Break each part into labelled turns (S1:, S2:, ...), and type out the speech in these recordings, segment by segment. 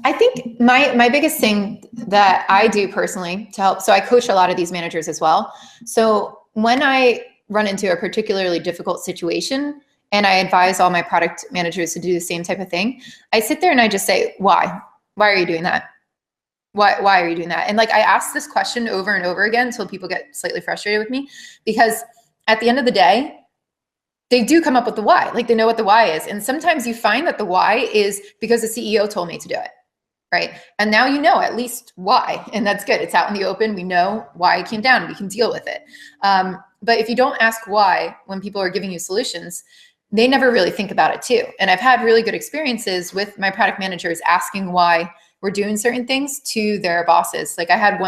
S1: I think my biggest thing that I do personally to help, so I coach a lot of these managers as well. So when I run into a particularly difficult situation and I advise all my product managers to do the same type of thing, I sit there and I just say, why? Why are you doing that? Why are you doing that? And like, I ask this question over and over again until people get slightly frustrated with me, because at the end of the day, they do come up with the why. Like, they know what the why is. And sometimes you find that the why is because the CEO told me to do it, right? And now you know at least why, and that's good. It's out in the open. We know why it came down. We can deal with it. But if you don't ask why when people are giving you solutions, they never really think about it too. And I've had really good experiences with my product managers asking why we're doing certain things to their bosses. Like, I had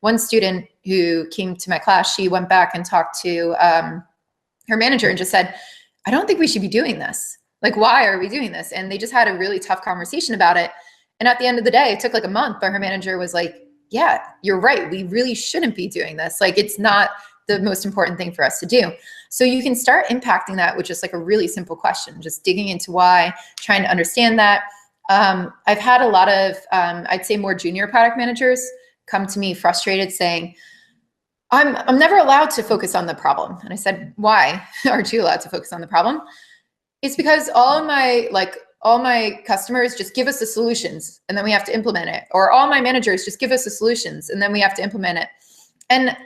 S1: one student who came to my class. She went back and talked to her manager and just said, I don't think we should be doing this. Like, why are we doing this? And they just had a really tough conversation about it. And at the end of the day, it took like a month, but her manager was like, yeah, you're right. We really shouldn't be doing this. Like, it's not the most important thing for us to do. So you can start impacting that with just like a really simple question, just digging into why, trying to understand that. I've had a lot of, I'd say more junior product managers come to me frustrated saying, I'm never allowed to focus on the problem. And I said, why aren't you allowed to focus on the problem? It's because all my customers just give us the solutions and then we have to implement it. Or all my managers just give us the solutions and then we have to implement it. And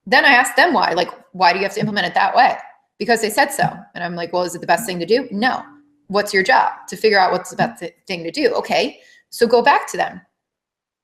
S1: then I asked them why, like, why do you have to implement it that way? Because they said so. And I'm like, well, is it the best thing to do? No. What's your job? To figure out what's the best thing to do. Okay, so go back to them.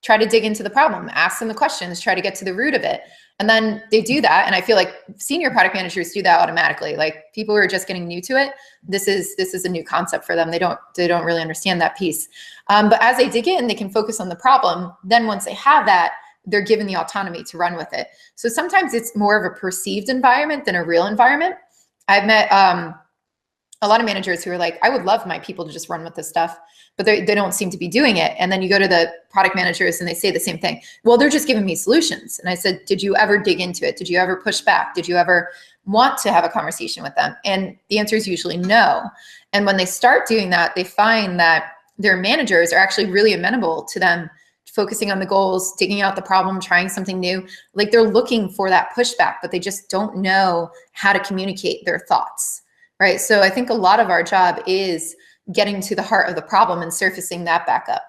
S1: Try to dig into the problem, ask them the questions, try to get to the root of it. And then they do that. And I feel like senior product managers do that automatically. Like, people who are just getting new to it, this is a new concept for them. They don't really understand that piece. But as they dig in, they can focus on the problem. Then once they have that, they're given the autonomy to run with it. So sometimes it's more of a perceived environment than a real environment. I've met a lot of managers who are like, I would love my people to just run with this stuff, but they don't seem to be doing it. And then you go to the product managers and they say the same thing. Well, they're just giving me solutions. And I said, did you ever dig into it? Did you ever push back? Did you ever want to have a conversation with them? And the answer is usually no. And when they start doing that, they find that their managers are actually really amenable to them focusing on the goals, digging out the problem, trying something new. Like, they're looking for that pushback, but they just don't know how to communicate their thoughts, right? So I think a lot of our job is getting to the heart of the problem and surfacing that back up.